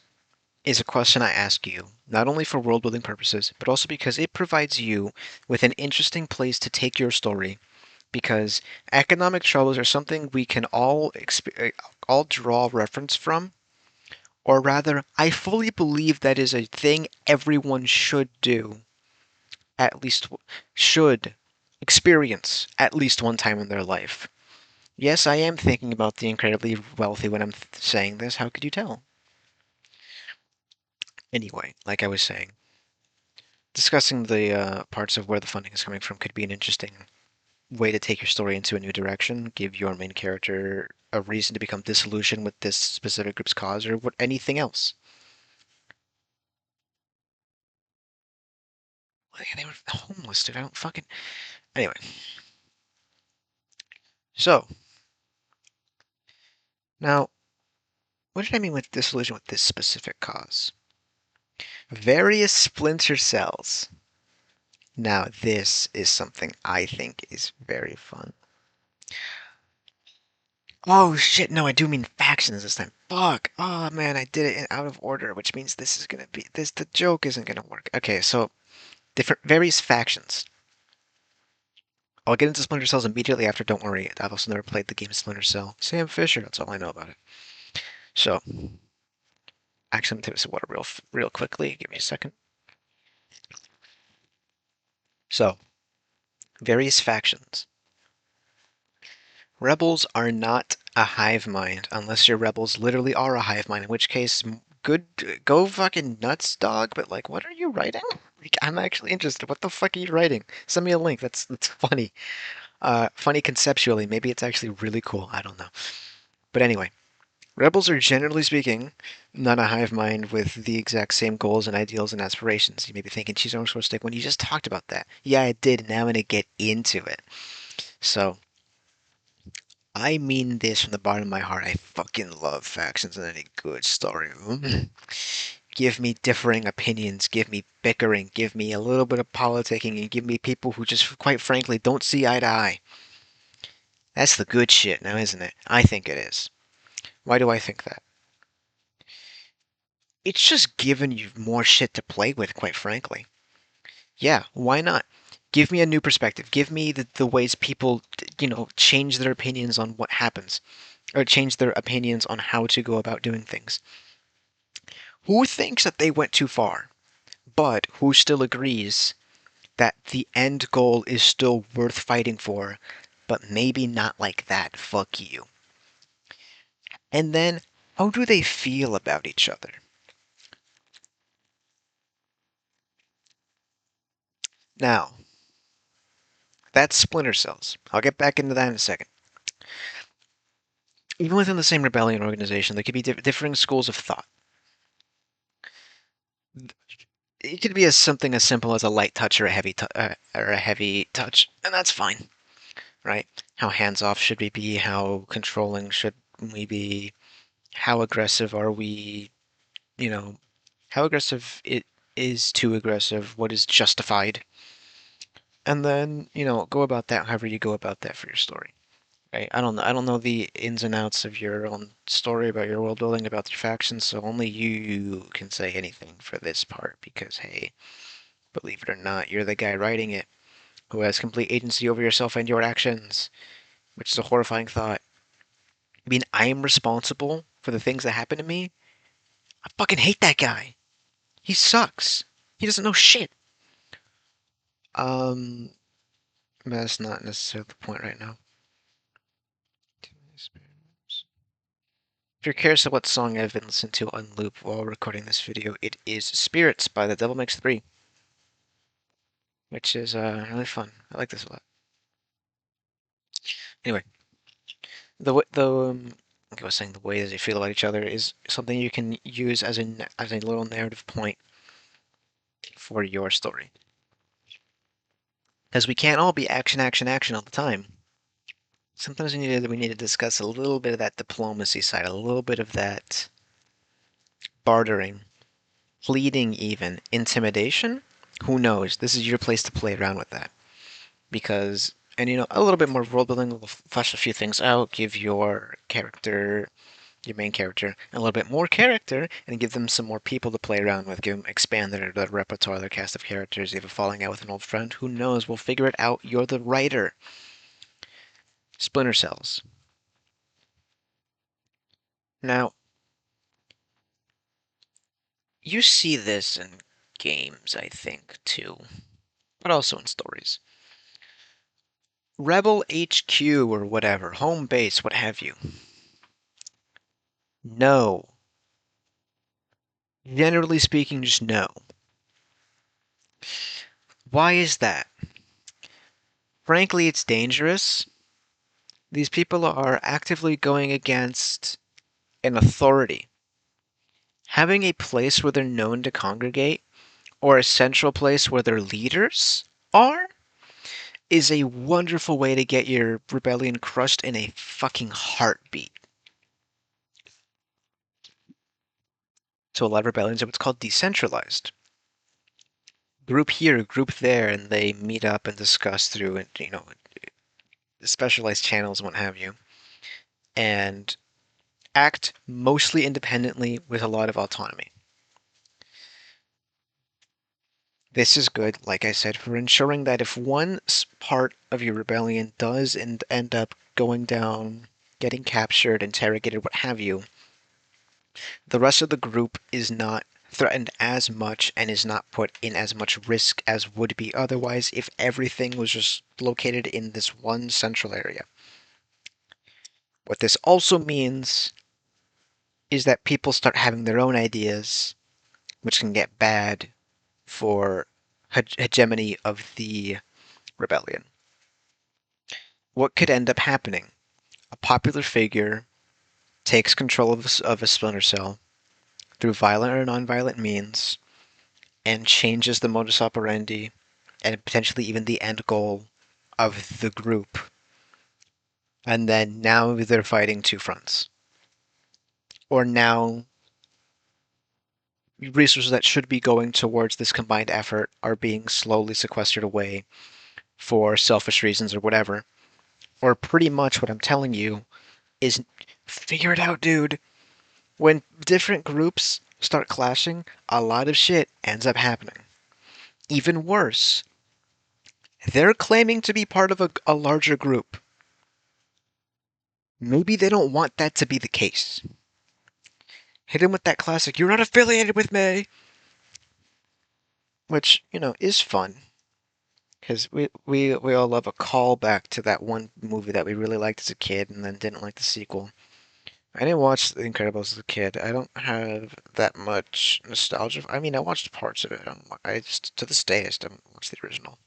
is a question I ask you, not only for world building purposes, but also because it provides you with an interesting place to take your story. Because economic troubles are something we can all draw reference from, or rather, I fully believe that is a thing everyone should do, at least should experience at least one time in their life. Yes, I am thinking about the incredibly wealthy when I'm saying this. How could you tell? Anyway, like I was saying, discussing the parts of where the funding is coming from could be an interesting way to take your story into a new direction, give your main character a reason to become disillusioned with this specific group's cause or what anything else. Like, they were homeless, dude. I don't fucking. Anyway, so now, what did I mean with disillusion with this specific cause? Various splinter cells. Now, this is something I think is very fun. Oh shit, no, I do mean factions this time. Fuck. Oh man, I did it in out of order, which means this is gonna be the joke isn't gonna work. Okay, so different various factions. I'll get into Splinter Cells immediately after, don't worry. I've also never played the game Splinter Cell. Sam Fisher, that's all I know about it. So, Actually, I'm gonna take some water real quickly. Give me a second. So, various factions. Rebels are not a hive mind unless your rebels literally are a hive mind, in which case, good, go fucking nuts, dog. But like, what are you writing? Like, I'm actually interested. What the fuck are you writing? Send me a link. That's funny. Funny conceptually. Maybe it's actually really cool. I don't know. But anyway, rebels are generally speaking not a hive mind with the exact same goals and ideals and aspirations. You may be thinking, she's almost supposed to stick when you just talked about that. Yeah, I did. Now I'm gonna get into it. So I mean this from the bottom of my heart. I fucking love factions and any good story. Give me differing opinions, give me bickering, give me a little bit of politicking, and give me people who just, quite frankly, don't see eye to eye. That's the good shit now, isn't it? I think it is. Why do I think that? It's just giving you more shit to play with, quite frankly. Yeah, why not? Give me a new perspective. Give me the ways people, change their opinions on what happens, or change their opinions on how to go about doing things. Who thinks that they went too far, but who still agrees that the end goal is still worth fighting for, but maybe not like that. Fuck you. And then, how do they feel about each other? Now, that's splinter cells. I'll get back into that in a second. Even within the same rebellion organization, there could be differing schools of thought. It could be as something as simple as a light touch or a heavy touch, and that's fine, right? How hands off should we be? How controlling should we be? How aggressive are we? You know, how aggressive it is too aggressive? What is justified? And then go about that however you go about that for your story. Right? I don't know. I don't know the ins and outs of your own story about your world building, about your factions, so only you can say anything for this part because, hey, believe it or not, you're the guy writing it who has complete agency over yourself and your actions, which is a horrifying thought. I mean, I am responsible for the things that happen to me. I fucking hate that guy. He sucks. He doesn't know shit. Um, that's not necessarily the point right now. If you're curious of what song I've been listening to on loop while recording this video, it is Spirits by The Devil Makes Three, which is really fun. I like this a lot. Anyway, like I was saying, the way that they feel about each other is something you can use as a little narrative point for your story. Because we can't all be action, action, action all the time. Sometimes we need to discuss a little bit of that diplomacy side, a little bit of that bartering, pleading, even intimidation. Who knows? This is your place to play around with that. Because a little bit more world building will flesh a few things out, give your main character, a little bit more character, and give them some more people to play around with. Give them expand their repertoire, their cast of characters. If you're falling out with an old friend, who knows? We'll figure it out. You're the writer. Splinter cells. Now, you see this in games, I think, too, but also in stories. Rebel HQ or whatever, home base, what have you. No. Generally speaking, just no. Why is that? Frankly, it's dangerous. These people are actively going against an authority. Having a place where they're known to congregate, or a central place where their leaders are, is a wonderful way to get your rebellion crushed in a fucking heartbeat. So a lot of rebellions are what's called decentralized. Group here, group there, and they meet up and discuss through, specialized channels and what have you, and act mostly independently with a lot of autonomy. This is good, like I said, for ensuring that if one part of your rebellion does end up going down, getting captured, interrogated, what have you, The rest of the group is not threatened as much and is not put in as much risk as would be otherwise if everything was just located in this one central area. What this also means is that people start having their own ideas, which can get bad for hegemony of the rebellion. What could end up happening? A popular figure takes control of a splinter cell through violent or non-violent means and changes the modus operandi and potentially even the end goal of the group. And then now they're fighting two fronts. Or now resources that should be going towards this combined effort are being slowly sequestered away for selfish reasons or whatever. Or pretty much what I'm telling you is figure it out, dude. When different groups start clashing, a lot of shit ends up happening. Even worse, they're claiming to be part of a larger group. Maybe they don't want that to be the case. Hit him with that classic, "You're not affiliated with me!" Which, is fun. Because we all love a callback to that one movie that we really liked as a kid and then didn't like the sequel. I didn't watch The Incredibles as a kid. I don't have that much nostalgia. I mean, I watched parts of it. I just, to this day, I still haven't watched the original.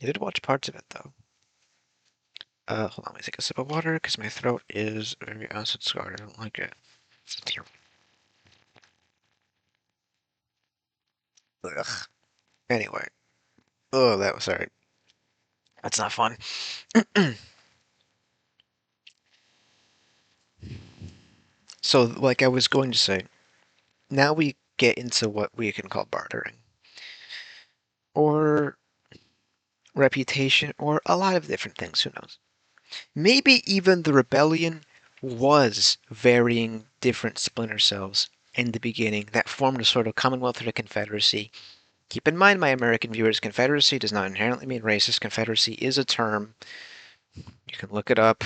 I did watch parts of it, though. Hold on, let me take a sip of water because my throat is very acid scarred. I don't like it. Ugh. Anyway. Oh, that was sorry. That's not fun. So, like I was going to say, now we get into what we can call bartering. Or reputation, or a lot of different things, who knows. Maybe even the rebellion was varying different splinter cells in the beginning that formed a sort of commonwealth or a confederacy. Keep in mind, my American viewers, confederacy does not inherently mean racist. Confederacy is a term. You can look it up.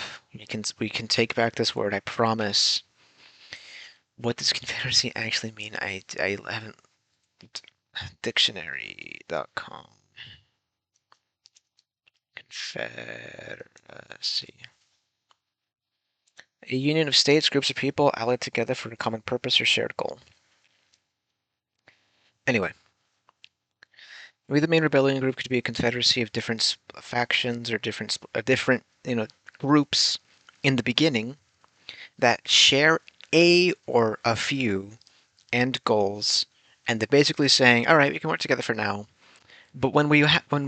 We can take back this word, I promise. What does confederacy actually mean? I haven't dictionary.com. Confederacy. A union of states, groups of people allied together for a common purpose or shared goal. Anyway, maybe the main rebellion group could be a confederacy of different factions or different groups in the beginning that share a or a few end goals, and they're basically saying, "All right, we can work together for now." But when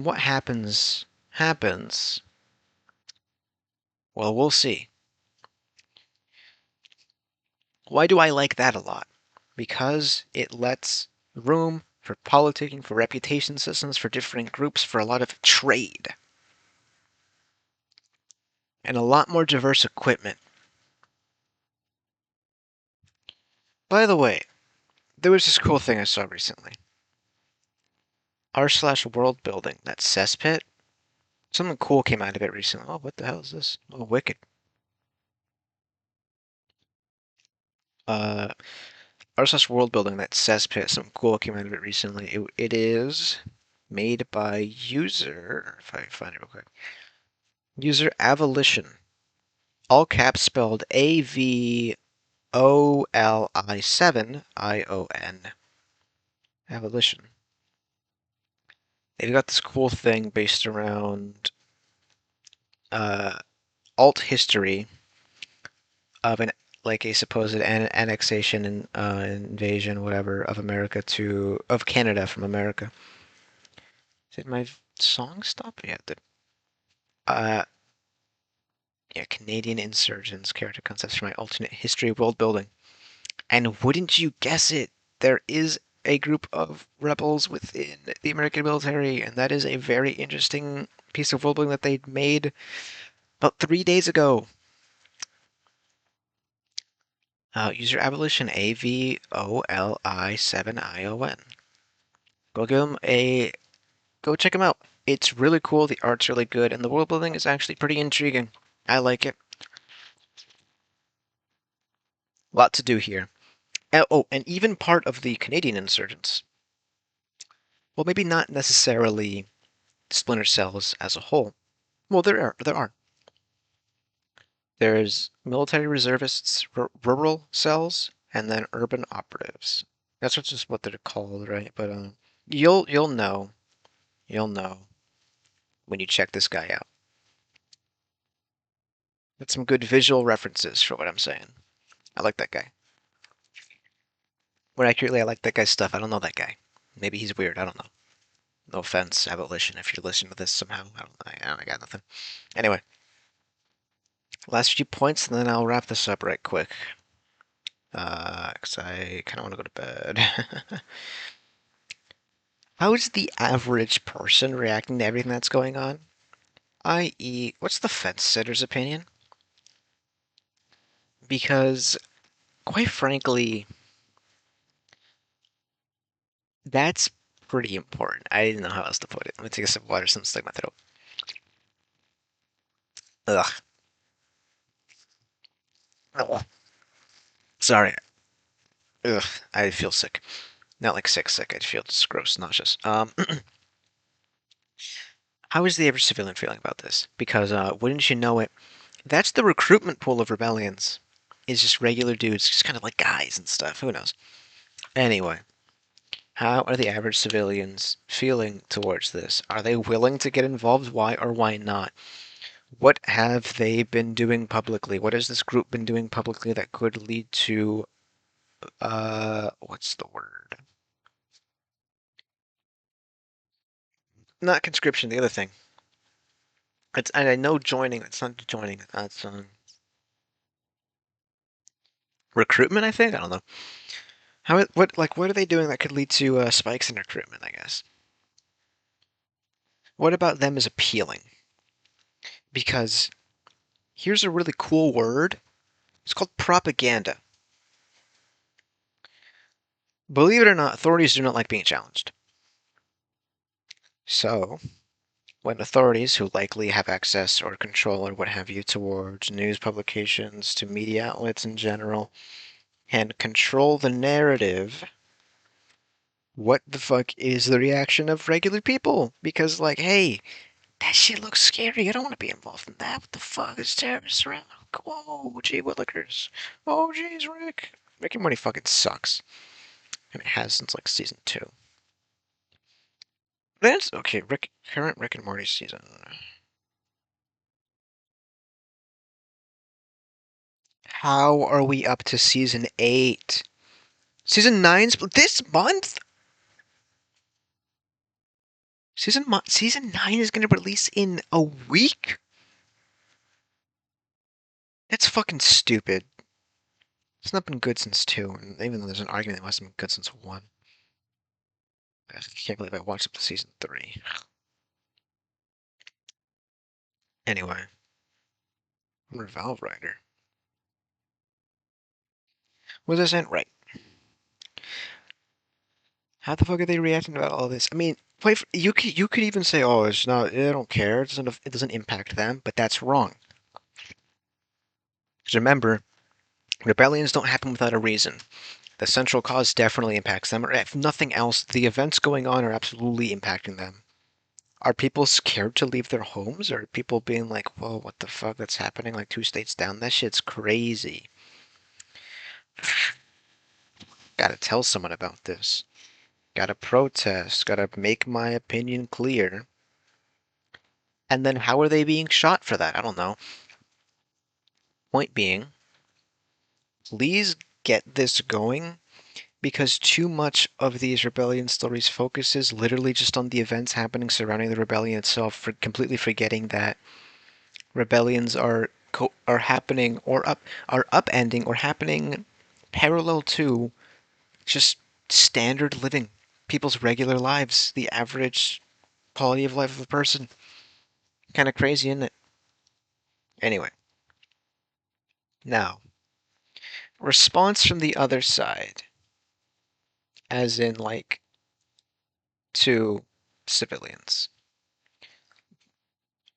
what happens, well, we'll see. Why do I like that a lot? Because it lets room for politicking, for reputation systems, for different groups, for a lot of trade. And a lot more diverse equipment. By the way, there was this cool thing I saw recently. r/worldbuilding, that cesspit. Something cool came out of it recently. Oh, what the hell is this? Oh, wicked. Uh, r/worldbuilding, that cesspit. Something cool came out of it recently. It is made by user, if I find it real quick. User Avolition. All caps spelled AVOLI7ION. Abolition. They've got this cool thing based around uh, alt history of an like a supposed annexation and invasion, whatever, of Canada from America. Did my song stop? Yeah, uh, yeah, Canadian insurgents, character concepts for my alternate history world building. And wouldn't you guess it, there is a group of rebels within the American military, and that is a very interesting piece of worldbuilding that they made about 3 days ago. User Abolition, AVOLI7ION. Go give them go check them out. It's really cool, the art's really good, and the world building is actually pretty intriguing. I like it. A lot to do here. Oh, and even part of the Canadian insurgents. Well, maybe not necessarily splinter cells as a whole. Well, there are. There's military reservists, rural cells, and then urban operatives. That's just what they're called, right? But you'll know when you check this guy out. That's some good visual references for what I'm saying. I like that guy. More accurately, I like that guy's stuff. I don't know that guy. Maybe he's weird. I don't know. No offense, abolition, if you're listening to this somehow. I got nothing. Anyway, last few points, and then I'll wrap this up right quick. Because I kind of want to go to bed. How is the average person reacting to everything that's going on? I.e., what's the fence sitter's opinion? Because, quite frankly, that's pretty important. I didn't know how else to put it. Let me take a sip of water, something stuck in my throat. Ugh. Ugh. Sorry. Ugh. I feel sick. Not like sick. I feel just gross, nauseous. How is the average civilian feeling about this? Because, wouldn't you know it, that's the recruitment pool of rebellions. Is just regular dudes, just kind of like guys and stuff. Who knows? Anyway, how are the average civilians feeling towards this? Are they willing to get involved? Why or why not? What have they been doing publicly? What has this group been doing publicly that could lead to, what's the word? Not conscription, the other thing. And I know joining, it's not joining, that's, recruitment, I think? I don't know. What are they doing that could lead to, spikes in recruitment, I guess? What about them is appealing? Because here's a really cool word. It's called propaganda. Believe it or not, authorities do not like being challenged. So, when authorities, who likely have access or control or what have you towards news publications, to media outlets in general, and control the narrative, what the fuck is the reaction of regular people? Because, like, hey, that shit looks scary. I don't want to be involved in that. What the fuck? There's terrorists around. Whoa, gee willikers. Oh, geez, Rick. Rick and Morty fucking sucks. And it has since, like, season 2. That's okay. Current Rick and Morty season. How are we up to season 8? Season 9's this month? Season 9 is going to release in a week? That's fucking stupid. It's not been good since 2, and even though there's an argument it must have been good since 1. I can't believe I watched up to season 3. Anyway, Revolve Rider. Was this end right? How the fuck are they reacting about all this? I mean, you could even say, oh, it's not. I don't care. It doesn't impact them, but that's wrong. Because remember, rebellions don't happen without a reason. The central cause definitely impacts them, or if nothing else, the events going on are absolutely impacting them. Are people scared to leave their homes? Or are people being like, whoa, what the fuck, that's happening like 2 states down? That shit's crazy. Gotta tell someone about this. Gotta protest. Gotta make my opinion clear. And then how are they being shot for that? I don't know. Point being, please get this going because too much of these rebellion stories focuses literally just on the events happening surrounding the rebellion itself, for completely forgetting that rebellions are happening or are upending or happening parallel to just standard living, people's regular lives, the average quality of life of a person. Kind of crazy, isn't it? Anyway, now response from the other side, as in like to civilians.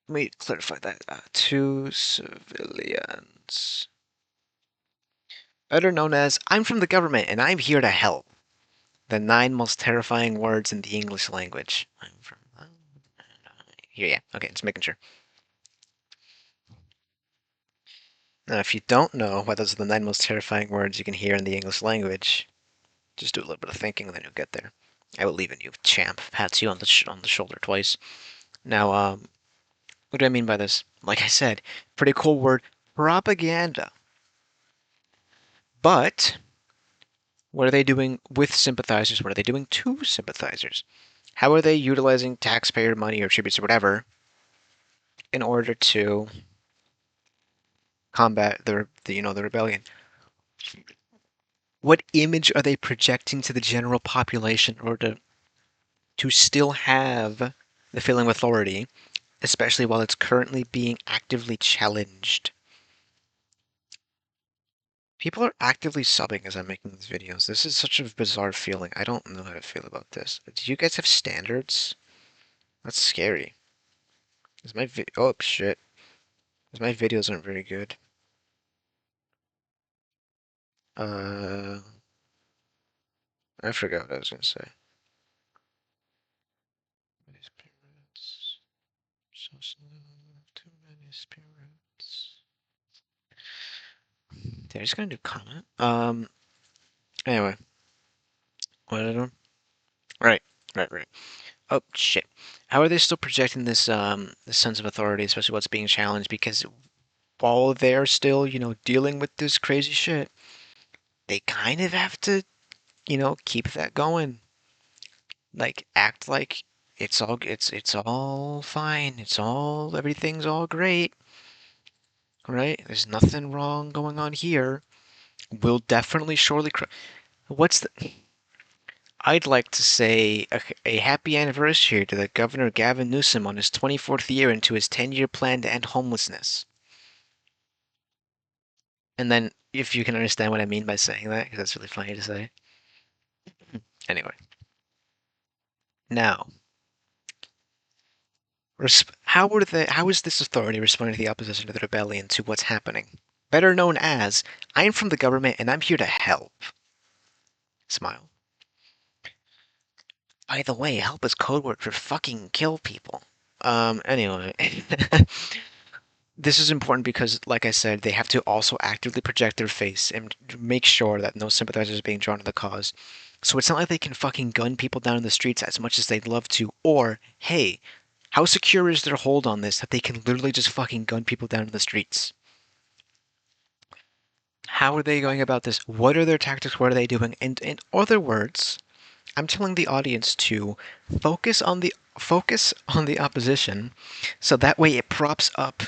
Let me clarify that. To civilians. better known as I'm from the government and I'm here to help. The 9 most terrifying words in the English language. I'm from here, yeah. Okay, just making sure. Now, if you don't know what those are the 9 most terrifying words you can hear in the English language, just do a little bit of thinking and then you'll get there. I will leave it, you champ. Pats you on the shoulder twice. Now, what do I mean by this? Like I said, pretty cool word, propaganda. But what are they doing with sympathizers? What are they doing to sympathizers? How are they utilizing taxpayer money or tributes or whatever in order to combat the rebellion? What image are they projecting to the general population in order to still have the feeling of authority, especially while it's currently being actively challenged? People are actively subbing as I'm making these videos. This is such a bizarre feeling. I don't know how to feel about this. Do you guys have standards? That's scary. Is my oh shit. Is my videos aren't very good. Uh, I forgot what I was gonna say. Spirits, so slow, too many spirits. Did I just gonna do comment? Anyway, what did I do? Right. Oh shit. How are they still projecting this sense of authority, especially what's being challenged? Because while they're still, dealing with this crazy shit, they kind of have to, keep that going. Like act like it's all fine. Everything's all great, right? There's nothing wrong going on here. We'll definitely surely what's the I'd like to say a happy anniversary to the Governor Gavin Newsom on his 24th year into his 10-year plan to end homelessness. And then, if you can understand what I mean by saying that, because that's really funny to say. Anyway, now, how is this authority responding to the opposition to the rebellion to what's happening? Better known as, I'm from the government and I'm here to help. Smile. By the way, help is code word for fucking kill people. Anyway. This is important because, like I said, they have to also actively project their face and make sure that no sympathizers are being drawn to the cause. So it's not like they can fucking gun people down in the streets as much as they'd love to, or, hey, how secure is their hold on this that they can literally just fucking gun people down in the streets? How are they going about this? What are their tactics? What are they doing? And in other words, I'm telling the audience to focus on the opposition, so that way it props up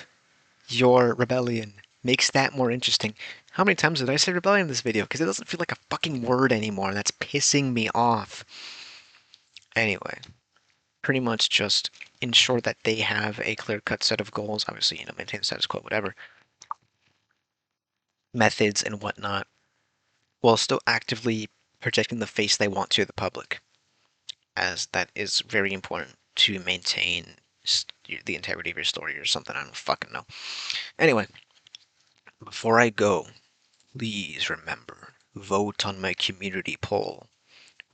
your rebellion, makes that more interesting. How many times did I say rebellion in this video? Because it doesn't feel like a fucking word anymore. That's pissing me off. Anyway, pretty much just ensure that they have a clear-cut set of goals. Obviously, maintain the status quo, whatever. Methods and whatnot, while still actively projecting the face they want to the public, as that is very important to maintain the integrity of your story or something. I don't fucking know. Anyway, before I go, please remember, vote on my community poll.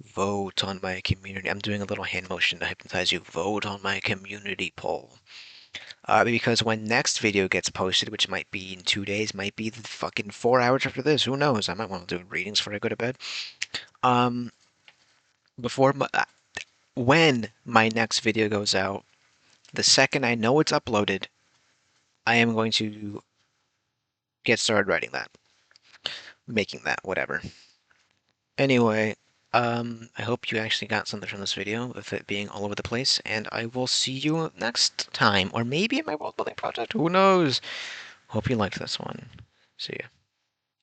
Vote on my community. I'm doing a little hand motion to hypnotize you. Vote on my community poll. Because when next video gets posted, which might be in 2 days, might be the fucking 4 hours after this. Who knows? I might want to do readings before I go to bed. Um, before my, when my next video goes out, the second I know it's uploaded, I am going to get started writing that, making that, whatever. Anyway, I hope you actually got something from this video, with it being all over the place, and I will see you next time, or maybe in my world building project, who knows? Hope you liked this one. See ya.